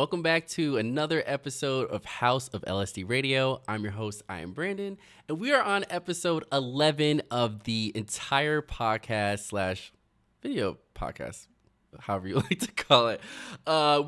Welcome back to another episode of House of LSD Radio. I'm your host, I am Brandon, and we are on episode 11 of the entire podcast slash video podcast, however you like to call it.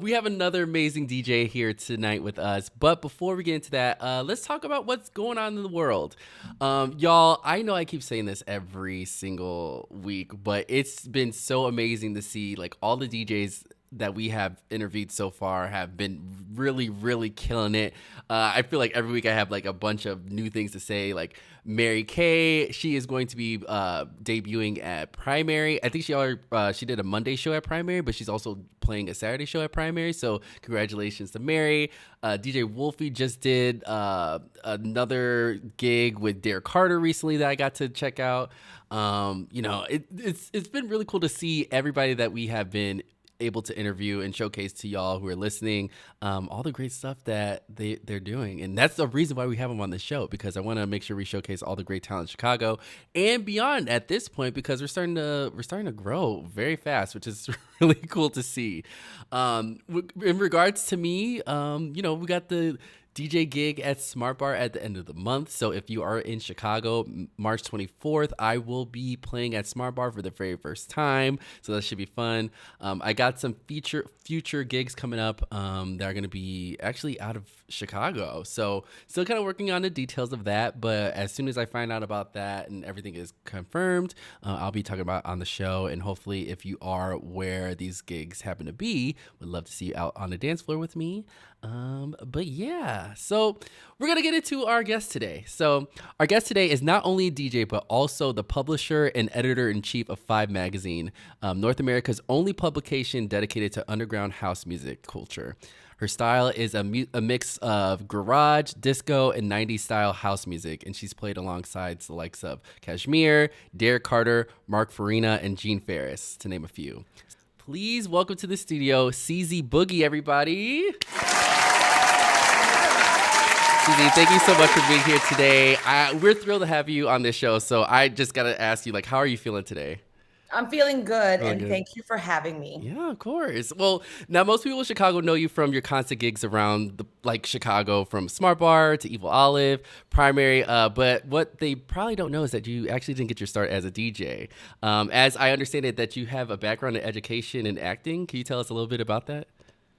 We have another amazing DJ here tonight with us. But before we get into that, let's talk about what's going on in the world. Y'all, I know I keep saying this every single week, but it's been so amazing to see like all the DJs that we have interviewed so far have been really killing it. I feel like every week I have like a bunch of new things to say. Like Mary Kay, she is going to be debuting at Primary. I think she did a Monday show at Primary, but she's also playing a Saturday show at Primary. So congratulations to Mary. DJ Wolfie just did another gig with Derek Carter recently that I got to check out. It's been really cool to see everybody that we have been able to interview and showcase to y'all who are listening all the great stuff that they're doing. And that's the reason why we have them on the show, because I want to make sure we showcase all the great talent in Chicago and beyond at this point, because we're starting to grow very fast, which is really cool to see. In regards to me, we got the DJ gig at Smart Bar at the end of the month. So if you are in Chicago, March 24th, I will be playing at Smart Bar for the very first time. So that should be fun. I got some future gigs coming up that are going to be actually out of Chicago. So still kind of working on the details of that. But as soon as I find out about that and everything is confirmed, I'll be talking about it on the show. And hopefully if you are where these gigs happen to be, would love to see you out on the dance floor with me. But yeah, so we're going to get into our guest today. So our guest today is not only a DJ, but also the publisher and editor-in-chief of Five Magazine, North America's only publication dedicated to underground house music culture. Her style is a mix of garage, disco, and 90s style house music, and she's played alongside the likes of Kashmir, Derek Carter, Mark Farina, and Gene Ferris, to name a few. Please welcome to the studio, CzBOOGIE, everybody. CZ, thank you so much for being here today. We're thrilled to have you on this show. So I just got to ask you, like, how are you feeling today? I'm feeling good, and thank you for having me. Yeah, of course. Well, now most people in Chicago know you from your constant gigs around Chicago, from Smart Bar to Evil Olive, Primary. But what they probably don't know is that you actually didn't get your start as a DJ. As I understand it, that you have a background in education and acting. Can you tell us a little bit about that?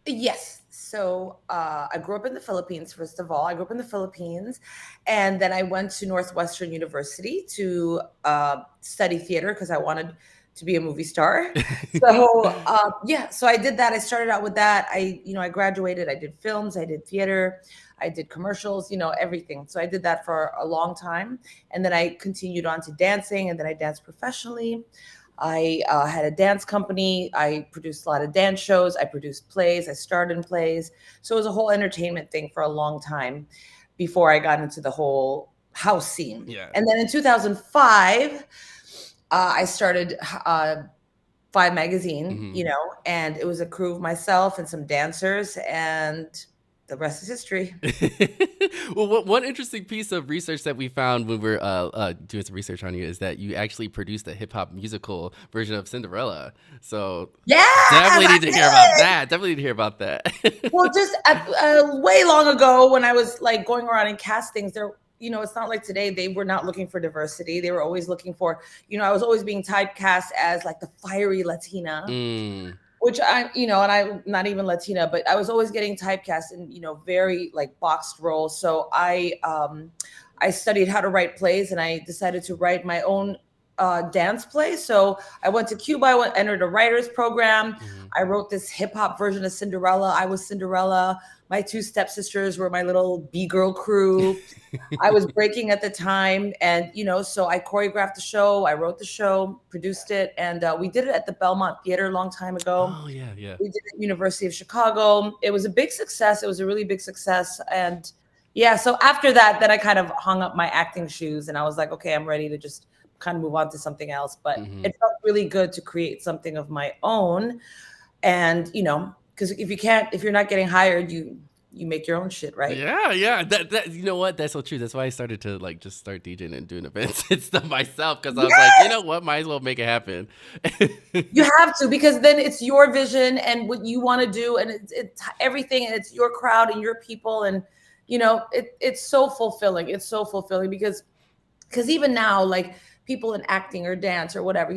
Yes. So I grew up in the Philippines, first of all. I grew up in the Philippines, and then I went to Northwestern University to study theater because I wanted to be a movie star. So I did that. I started out with that. I graduated. I did films. I did theater. I did commercials, everything. So I did that for a long time. And then I continued on to dancing, and then I danced professionally. I had a dance company. I produced a lot of dance shows. I produced plays. I starred in plays. So it was a whole entertainment thing for a long time before I got into the whole house scene. Yeah. And then in 2005, I started Five Magazine, and it was a crew of myself and some dancers, and the rest is history. Well, one interesting piece of research that we found when we were doing some research on you is that you actually produced a hip hop musical version of Cinderella. So yeah, definitely need to hear about that. Definitely need to hear about that. Well, just way long ago when I was like going around in castings, there, it's not like today. They were not looking for diversity. They were always looking for, I was always being typecast as like the fiery Latina. Which and I'm not even Latina, but I was always getting typecast in, very like boxed roles. So I studied how to write plays, and I decided to write my own dance play. So I went to Cuba. Entered a writer's program. I wrote this hip hop version of Cinderella. I was Cinderella. My two stepsisters were my little B-girl crew. I was breaking at the time. And, so I choreographed the show. I wrote the show, produced it. And we did it at the Belmont Theater a long time ago. Oh, yeah. We did it at University of Chicago. It was a big success. It was a really big success. And yeah, so after that, then I kind of hung up my acting shoes and I was like, okay, I'm ready to just kind of move on to something else. But it felt really good to create something of my own. And, because if you're not getting hired, you you make your own shit, right? Yeah. That you know what? That's so true. That's why I started to like just start DJing and doing events and stuff myself because I was like, you know what? Might as well make it happen. You have to, because then it's your vision and what you want to do, and it's everything, and it's your crowd and your people, and it's so fulfilling. It's so fulfilling because even now, like people in acting or dance or whatever,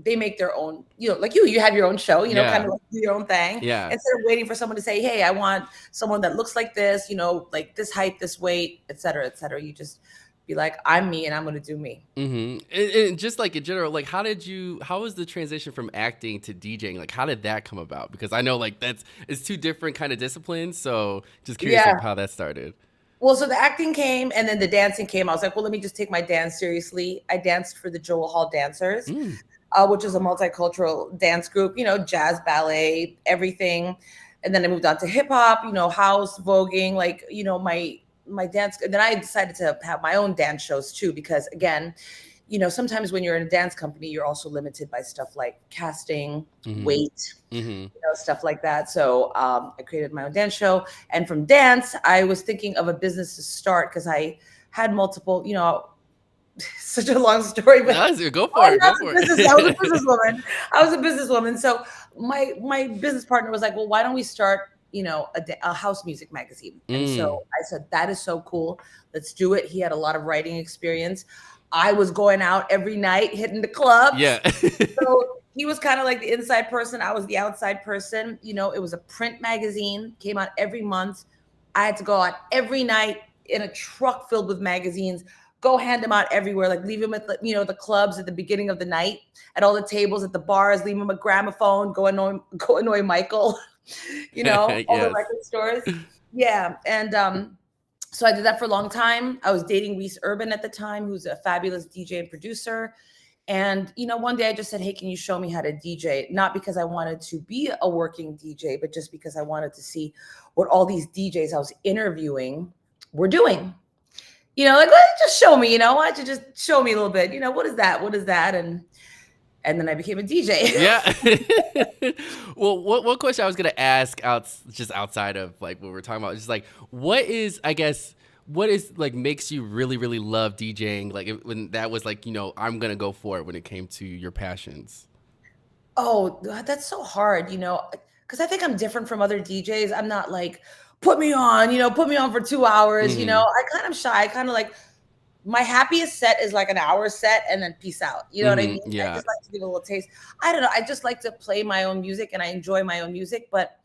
they make their own, like you have your own show, kind of like do your own thing. Yeah. Instead of waiting for someone to say, hey, I want someone that looks like this, like this height, this weight, et cetera, et cetera. You just be like, I'm me and I'm going to do me. Mm-hmm. And just like in general, like how was the transition from acting to DJing? Like how did that come about? Because I know like it's two different kind of disciplines. So just curious of how that started. Well, so the acting came and then the dancing came. I was like, well, let me just take my dance seriously. I danced for the Joel Hall Dancers, which is a multicultural dance group, jazz, ballet, everything. And then I moved on to hip hop, house, voguing, like, my dance. And then I decided to have my own dance shows too, because again, sometimes when you're in a dance company, you're also limited by stuff like casting, weight, stuff like that. So I created my own dance show. And from dance, I was thinking of a business to start because I had multiple, such a long story. But go for it. I was a businesswoman. I was a businesswoman. So my business partner was like, well, why don't we start a house music magazine? And so I said, that is so cool. Let's do it. He had a lot of writing experience. I was going out every night, hitting the clubs. Yeah. So he was kind of like the inside person. I was the outside person. It was a print magazine, came out every month. I had to go out every night in a truck filled with magazines, go hand them out everywhere, like leave them at the clubs at the beginning of the night, at all the tables, at the bars, leave them a gramophone, go annoy Michael, all the record stores. Yeah. And so I did that for a long time. I was dating Reese Urban at the time, who's a fabulous DJ and producer. And, one day I just said, hey, can you show me how to DJ? Not because I wanted to be a working DJ, but just because I wanted to see what all these DJs I was interviewing were doing. Like, just show me, why don't you just show me a little bit? What is that? What is that? And then I became a DJ. Yeah. Well, one question I was going to ask outside of like what we're talking about is just like, what is like makes you really, really love DJing? Like when that was like, I'm going to go for it when it came to your passions. Oh, that's so hard, because I think I'm different from other DJs. I'm not like, put me on for 2 hours. I kind of shy. I kind of like, my happiest set is like an hour set and then peace out. You know what I mean? Yeah. I just like to give a little taste. I don't know. I just like to play my own music and I enjoy my own music. But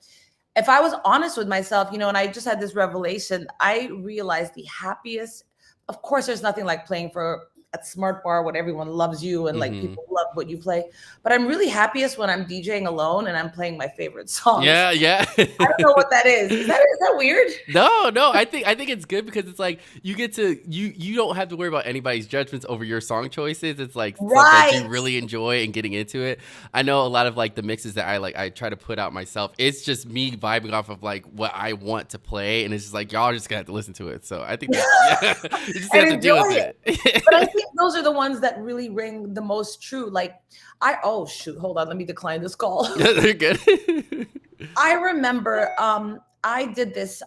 if I was honest with myself, and I just had this revelation, I realized the happiest, of course, there's nothing like playing for a smart bar when everyone loves you and like people love what you play. But I'm really happiest when I'm DJing alone and I'm playing my favorite songs. Yeah. I don't know what that is. Is that weird? No. I think it's good because it's like you get to you don't have to worry about anybody's judgments over your song choices. It's like stuff that you really enjoy and getting into it. I know a lot of like the mixes that I try to put out myself. It's just me vibing off of like what I want to play, and it's just like y'all just gonna have to listen to it. So I think you just have to deal with it. But I think those are the ones that really ring the most true. Like oh shoot, hold on, let me decline this call. They're good. I remember I did this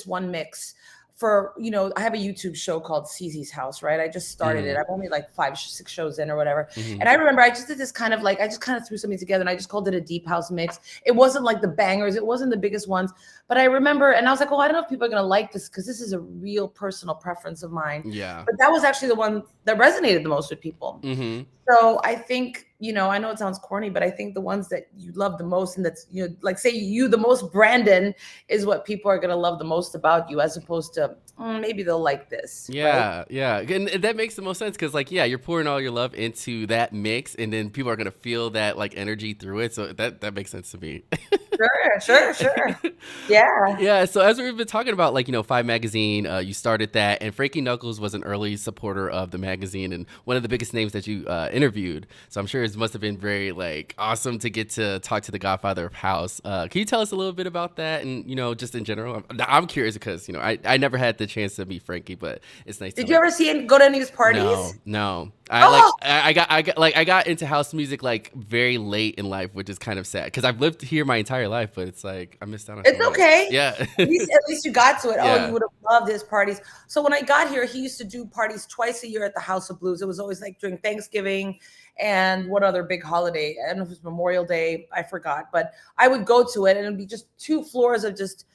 one mix for, I have a YouTube show called CzBOOGIE House, right? I just started it. I'm only like 5-6 shows in or whatever. And I remember I just did this kind of like, I just kind of threw something together and I just called it a deep house mix. It wasn't like the bangers. It wasn't the biggest ones, but I remember, and I was like, oh, I don't know if people are going to like this because this is a real personal preference of mine. Yeah. But that was actually the one that resonated the most with people. So I think, I know it sounds corny, but I think the ones that you love the most and that's, like say you the most Brandon is what people are going to love the most about you, as opposed to maybe they'll like this. Yeah. Right? Yeah. And that makes the most sense because like, yeah, you're pouring all your love into that mix and then people are going to feel that like energy through it. So that makes sense to me. Sure. Yeah. Yeah. So as we've been talking about, like, Five Magazine, you started that, and Frankie Knuckles was an early supporter of the magazine and one of the biggest names that you interviewed. So I'm sure listeners must have been very like awesome to get to talk to the Godfather of House. Can you tell us a little bit about that, and just in general? I'm curious because I never had the chance to meet Frankie, but it's nice to. Did you ever see him go to any of his parties? No. Oh, I got into house music like very late in life, which is kind of sad because I've lived here my entire life, but it's like I missed out on. it's okay. Yeah. At least you got to it. Yeah. Oh, you would have loved his parties. So when I got here, he used to do parties twice a year at the House of Blues. It was always like during Thanksgiving and what other big holiday? I don't know if it was Memorial Day. I forgot, but I would go to it and it'd be just 2 floors of just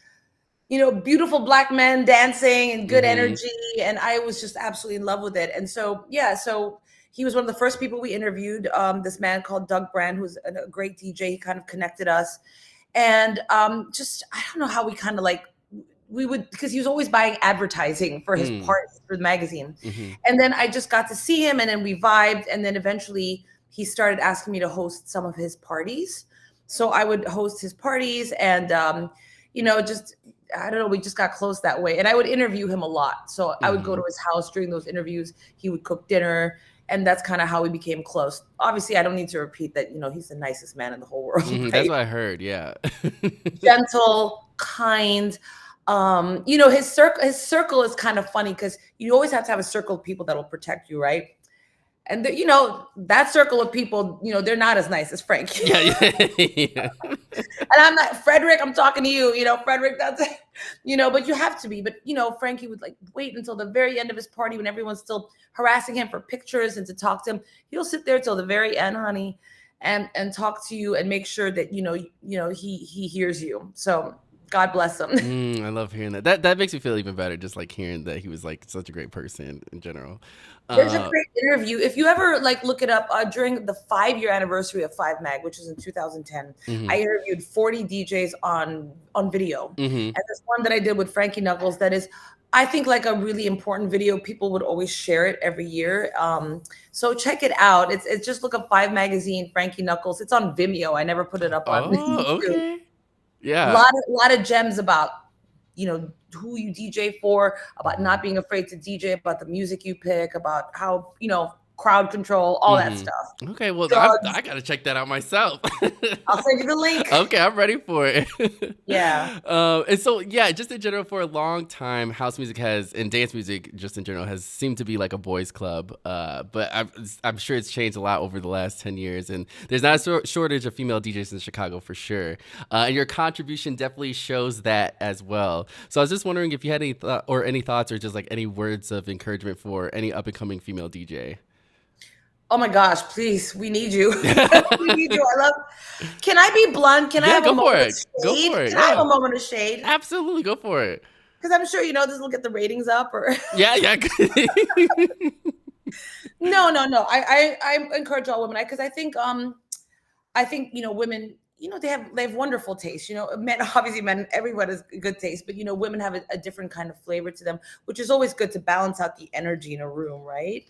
beautiful Black men dancing and good energy. And I was just absolutely in love with it. And so, so he was one of the first people we interviewed. This man called Doug Brand, who's a great DJ. He kind of connected us. And I don't know how we kind of like, we would, because he was always buying advertising for his parties for the magazine. And then I just got to see him and then we vibed. And then eventually he started asking me to host some of his parties. So I would host his parties and, I don't know, we just got close that way. And I would interview him a lot. So I would go to his house during those interviews. He would cook dinner. And that's kind of how we became close. Obviously, I don't need to repeat that, he's the nicest man in the whole world. Right? That's what I heard, yeah. Gentle, kind. His circle is kind of funny because you always have to have a circle of people that will protect you, right? And that circle of people, they're not as nice as Frank. Yeah. And I'm not Frederick. I'm talking to you. Frederick. That's but you have to be. But Frankie would like wait until the very end of his party when everyone's still harassing him for pictures and to talk to him. He'll sit there till the very end, honey, and talk to you and make sure that he hears you. So God bless him. I love hearing that. That makes me feel even better, just like hearing that he was like such a great person in general. There's a great interview. If you ever like look it up during the 5-year anniversary of 5 Mag, which was in 2010, I interviewed 40 DJs on video. And there's one that I did with Frankie Knuckles that is, I think, like a really important video. People would always share it every year. So check it out. It's just look up 5 Magazine, Frankie Knuckles. It's on Vimeo. I never put it up on YouTube. Okay. Yeah. A lot of gems about who you DJ for, about not being afraid to DJ, about the music you pick, about how crowd control, all that stuff. Okay, well, I gotta check that out myself. I'll send you the link. Okay, I'm ready for it. Yeah. And so, just in general, for a long time, house music and dance music, just in general, has seemed to be like a boys' club. But I'm sure it's changed a lot over the last 10 years, and there's not a shortage of female DJs in Chicago for sure. And your contribution definitely shows that as well. So I was just wondering if you had any thoughts or just like any words of encouragement for any up and coming female DJ. Oh my gosh, please, we need you. We need you. Can I be blunt? Can I have a moment of shade? Go for it. Can I have a moment of shade? Absolutely, go for it. Because I'm sure this will get the ratings up or Yeah. No. I encourage all women because I think women, they have wonderful taste. Men, obviously everyone has good taste, but women have a different kind of flavor to them, which is always good to balance out the energy in a room, right?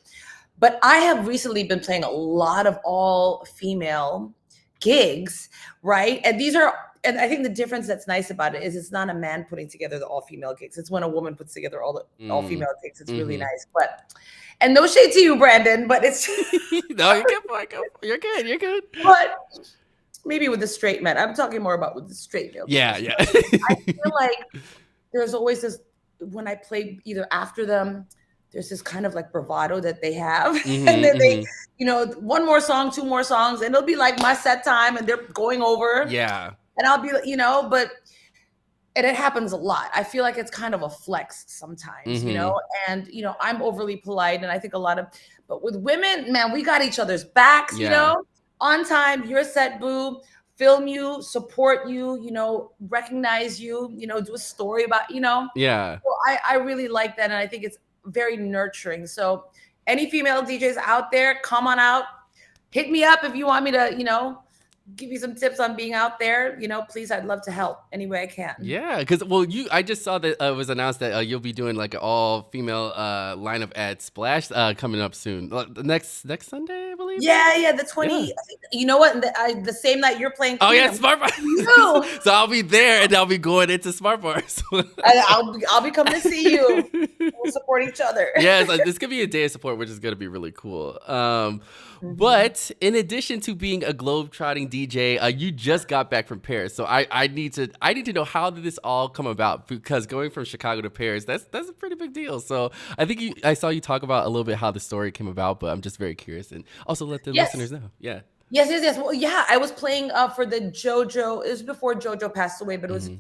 But I have recently been playing a lot of all-female gigs, right? And I think the difference that's nice about it is it's not a man putting together the all-female gigs. It's when a woman puts together all the all-female gigs. It's really nice. And no shade to you, Brandon, but it's no, you're good. You're good. But maybe with the straight men, I'm talking more about with the straight male. Yeah. I feel like there's always this when I play either after them. There's this kind of like bravado that they have. And then they, one more song, 2 more songs, and it'll be like my set time and they're going over. Yeah. And I'll be, and it happens a lot. I feel like it's kind of a flex sometimes, and, I'm overly polite. And I think but with women, man, we got each other's backs, on time, your set, boo, film you, support you, recognize you, do a story about, Yeah. So I really like that. And I think it's very nurturing. So any female DJs out there, come on out, hit me up if you want me to, give you some tips on being out there, please, I'd love to help any way I can. Yeah, because I just saw that it was announced that you'll be doing like an all female lineup at Splash coming up soon, next Sunday, I believe. Yeah, the 20. Yeah. You know what? The same night you're playing. Oh yeah, Smart Bar. So I'll be there and I'll be going into Smart Bars. I'll be coming to see you. We'll support each other. Yeah, this could be a day of support, which is going to be really cool. But in addition to being a globe-trotting DJ, you just got back from Paris. So I need to know, how did this all come about? Because going from Chicago to Paris, that's a pretty big deal. So I think I saw you talk about a little bit how the story came about, but I'm just very curious, and also let the listeners know. Yeah. Yes. Well, yeah, I was playing for the JoJo. It was before JoJo passed away, but it was,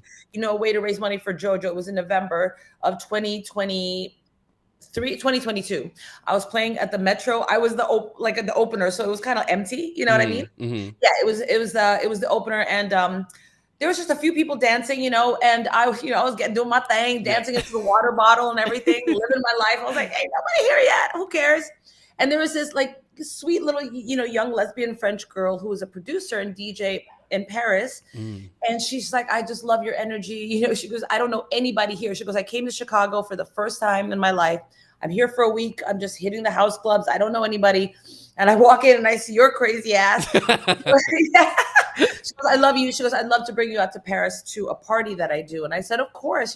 a way to raise money for JoJo. It was in November of 2022. I was playing at the Metro. I was the opener, so it was kind of empty. You know what I mean? Mm-hmm. Yeah, it was the opener, and there was just a few people dancing, and I was doing my thing, dancing into the water bottle and everything, living my life. I was like, hey, nobody here yet. Who cares? And there was this like sweet little, young lesbian French girl who was a producer and DJ in Paris. And she's like, I just love your energy. She goes, I don't know anybody here. She goes, I came to Chicago for the first time in my life. I'm here for a week. I'm just hitting the house clubs. I don't know anybody. And I walk in and I see your crazy ass. She goes, I love you. She goes, I'd love to bring you out to Paris to a party that I do. And I said, of course,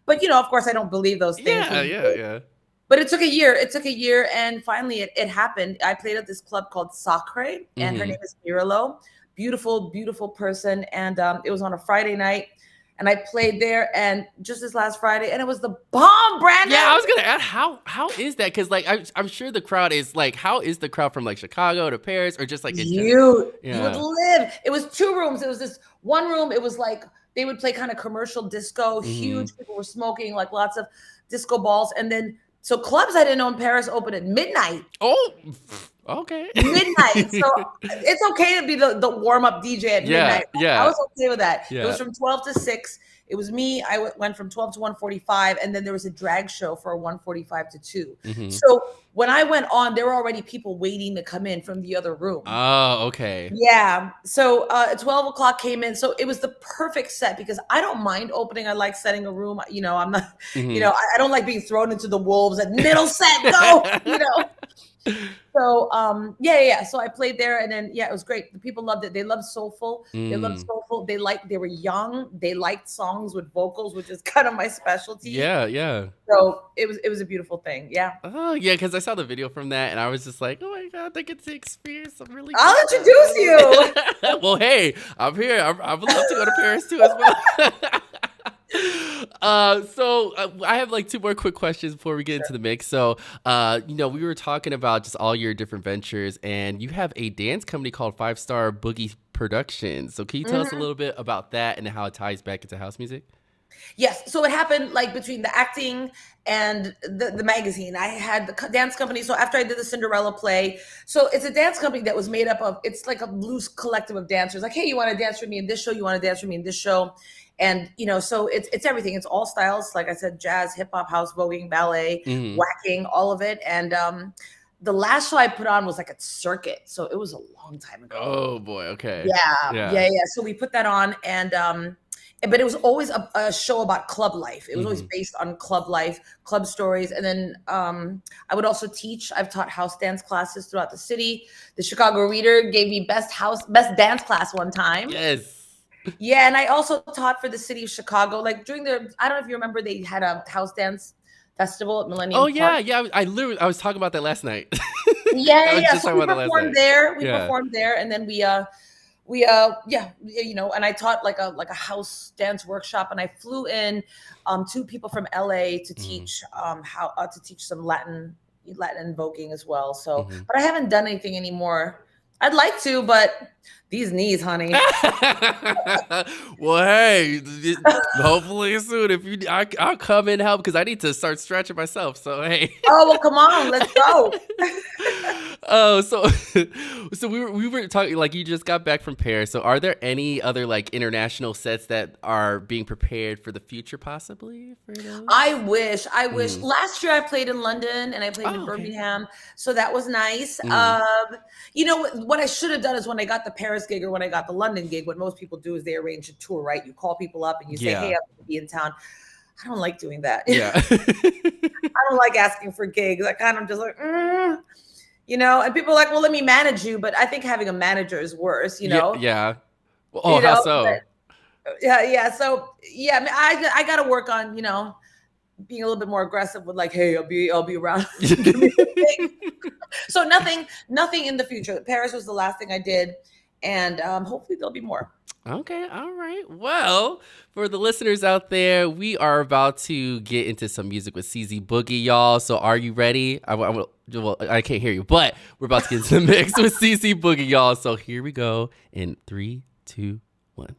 but of course I don't believe those things. Yeah. But it took a year. And finally it happened. I played at this club called Sacre, and her name is Miralo. Beautiful, beautiful person. And it was on a Friday night. And I played there, and just this last Friday, and it was the bomb, Brandon. Yeah, I was gonna ask how is that? Because like I'm sure the crowd is like, how is the crowd from like Chicago to Paris, or just like you would live. It was 2 rooms. It was this one room. It was like they would play kind of commercial disco, huge. People were smoking, like lots of disco balls, and then so clubs I didn't know in Paris open at midnight. Oh. Okay. Midnight. So it's okay to be the warm-up DJ at midnight. Yeah. I was okay with that. Yeah. It was from 12 to 6. It was me. I went from 12 to 1:45, and then there was a drag show for 1:45 to 2. So when I went on, there were already people waiting to come in from the other room. Oh, okay. Yeah. So 12 o'clock came in. So it was the perfect set because I don't mind opening. I like setting a room. I'm not, I don't like being thrown into the wolves at middle set. Go, So yeah. So I played there, and then it was great. The people loved it. They loved soulful. They loved soulful. They were young. They liked songs with vocals, which is kind of my specialty. Yeah. So it was a beautiful thing. Yeah. Oh yeah, because I saw the video from that, and I was just like, oh my god, they get to experience some really. I'll introduce you. Well, hey, I'm here. I would love to go to Paris too as well. So I have like 2 more quick questions before we get into the mix. So, we were talking about just all your different ventures, and you have a dance company called 5-Star Boogie Productions. So can you tell us a little bit about that and how it ties back into house music? Yes. So it happened like between the acting and the magazine. I had the dance company. So after I did the Cinderella play, so it's a dance company that was made up of, it's like a loose collective of dancers. Like, hey, you want to dance for me in this show? You want to dance for me in this show? And, so it's everything. It's all styles. Like I said, jazz, hip hop, house, voguing, ballet, whacking, all of it. And the last show I put on was like a circuit. So it was a long time ago. Oh boy. Okay. Yeah. So we put that on, and but it was always a show about club life. It was always based on club life, club stories. And then I would also teach. I've taught house dance classes throughout the city. The Chicago Reader gave me best dance class one time. Yes. Yeah, and I also taught for the city of Chicago. Like during I don't know if you remember, they had a house dance festival at Millennium Park. Yeah. I was talking about that last night. Yeah. So we performed there. Performed there, and then and I taught like a house dance workshop, and I flew in 2 people from LA to teach how to teach some Latin voguing as well. So, but I haven't done anything anymore. I'd like to, but these knees, honey. Well, hey, hopefully soon. I'll come and help because I need to start stretching myself. So hey. Oh well, come on, let's go. Oh, so we were talking, like, you just got back from Paris. So are there any other like international sets that are being prepared for the future, possibly? I wish. Last year I played in London and I played in Birmingham, so that was nice. what I should have done is when I got the Paris gig or when I got the London gig, what most people do is they arrange a tour, right? You call people up and you say, hey, I'm going to be in town. I don't like doing that. Yeah. I don't like asking for gigs. I kind of just like, you know, and people are like, well, let me manage you. But I think having a manager is worse, you know? Yeah. Oh, how so? Yeah. So, yeah, I mean, I got to work on, you know, being a little bit more aggressive with like, hey, I'll be around. So nothing in the future. Paris was the last thing I did. And hopefully there'll be more. Okay, all right. Well, for the listeners out there, we are about to get into some music with CzBOOGIE, y'all. So are you ready? Well, I can't hear you, but we're about to get into the mix with CzBOOGIE, y'all. So here we go in 3, 2, 1.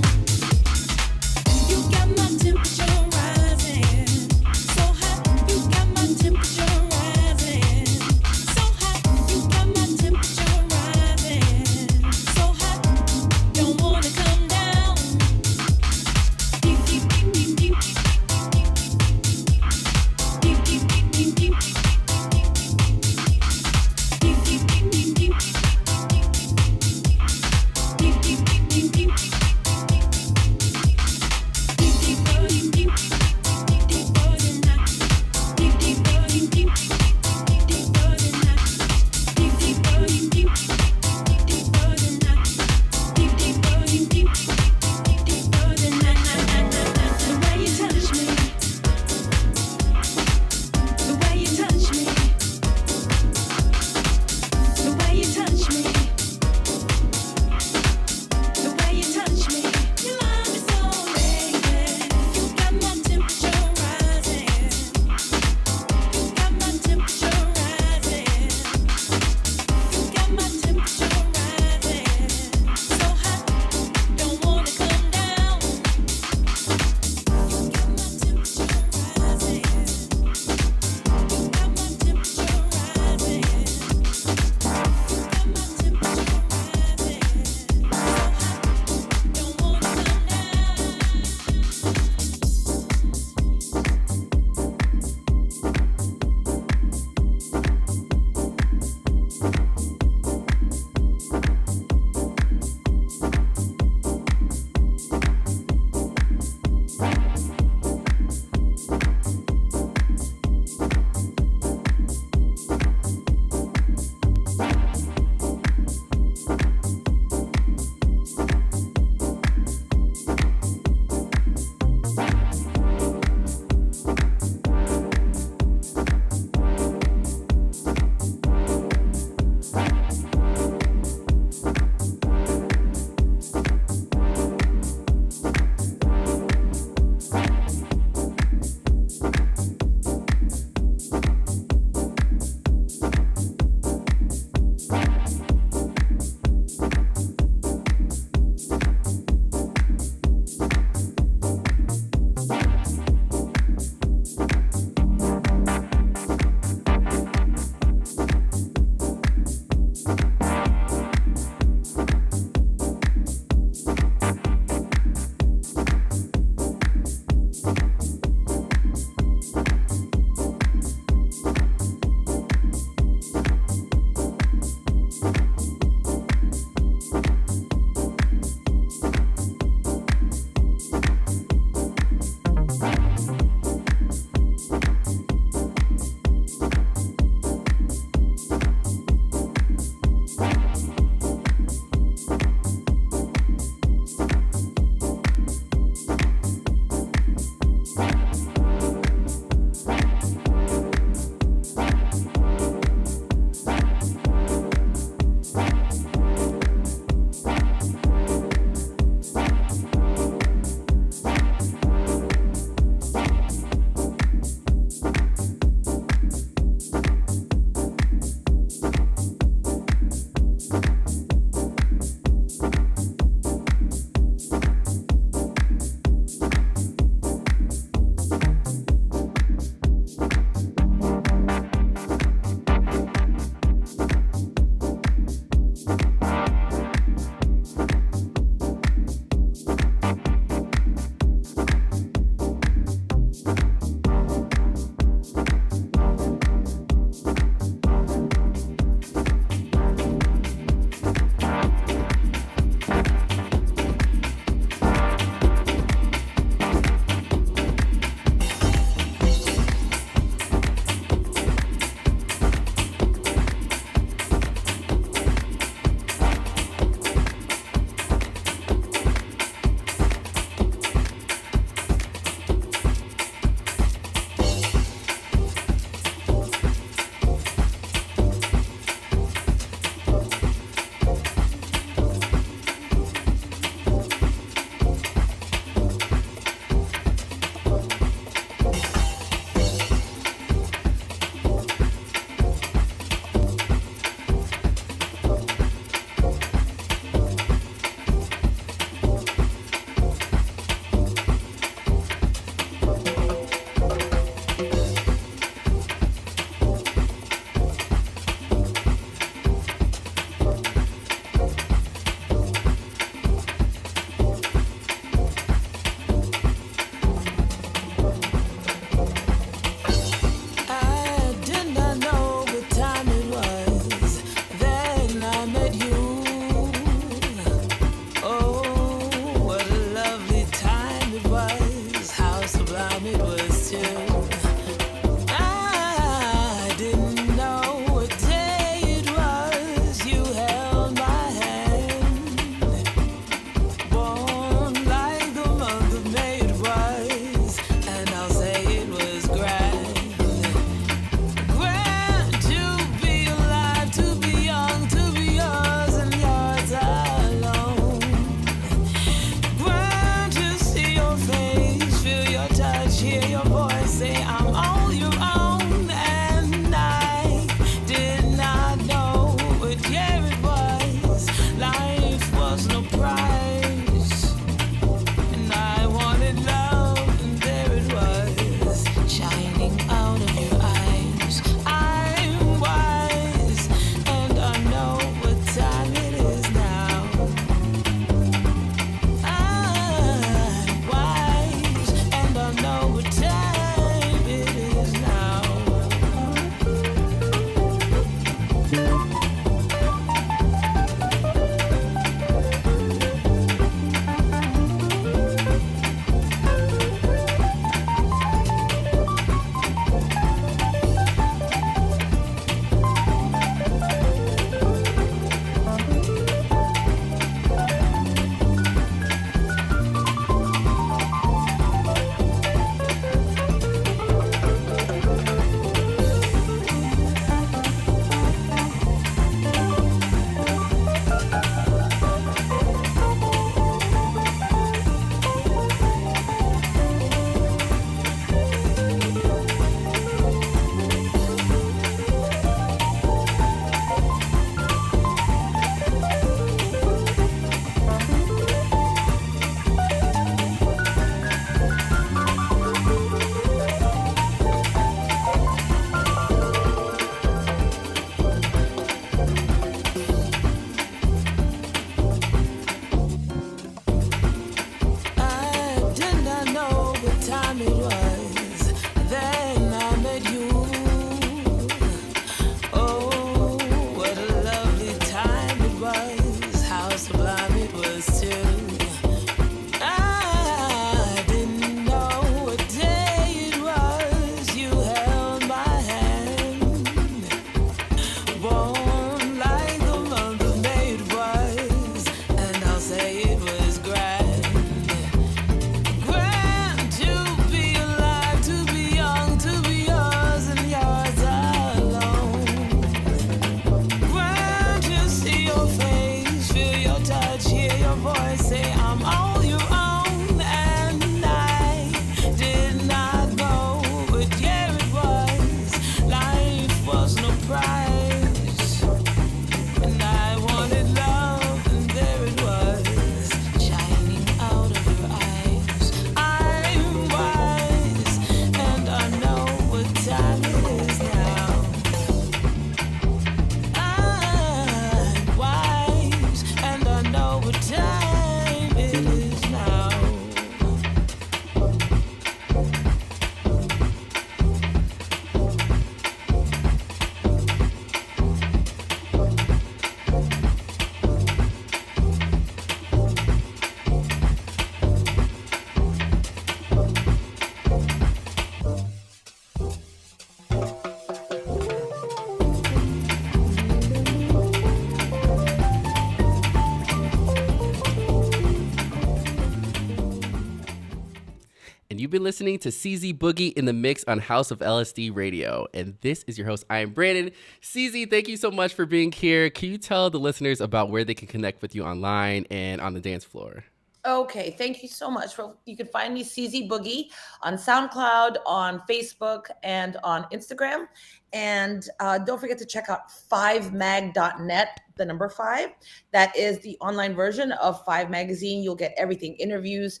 And you've been listening to CzBOOGIE in the Mix on House of LSD Radio. And this is your host, I am Brandon. CZ, thank you so much for being here. Can you tell the listeners about where they can connect with you online and on the dance floor? Okay, thank you so much. Well, you can find me CzBOOGIE on SoundCloud, on Facebook, and on Instagram. And don't forget to check out 5mag.net, the number 5. That is the online version of 5 Magazine. You'll get everything, interviews,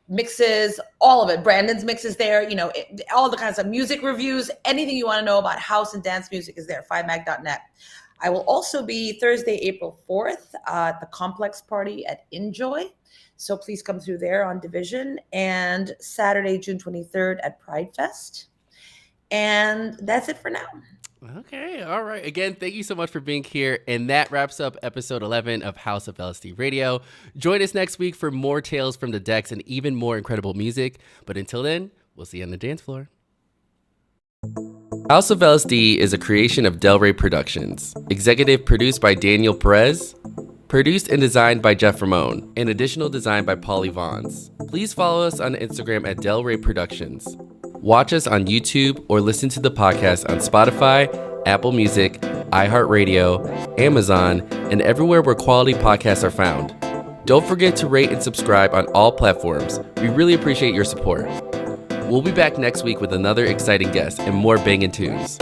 mixes, all of it. Brandon's mix is there, all the kinds of music reviews, anything you want to know about house and dance music is there, 5mag.net. I will also be Thursday, April 4th at the Complex Party at Enjoy. So please come through there on Division, and Saturday, June 23rd at Pride Fest. And that's it for now. Okay. All right. Again, thank you so much for being here. And that wraps up episode 11 of House of LSD Radio. Join us next week for more tales from the decks and even more incredible music. But until then, we'll see you on the dance floor. House of LSD is a creation of Delray Productions. Executive produced by Daniel Perez. Produced and designed by Jeff Ramone, and additional design by Paulie Vaughns. Please follow us on Instagram at Delray Productions. Watch us on YouTube or listen to the podcast on Spotify, Apple Music, iHeartRadio, Amazon, and everywhere where quality podcasts are found. Don't forget to rate and subscribe on all platforms. We really appreciate your support. We'll be back next week with another exciting guest and more banging tunes.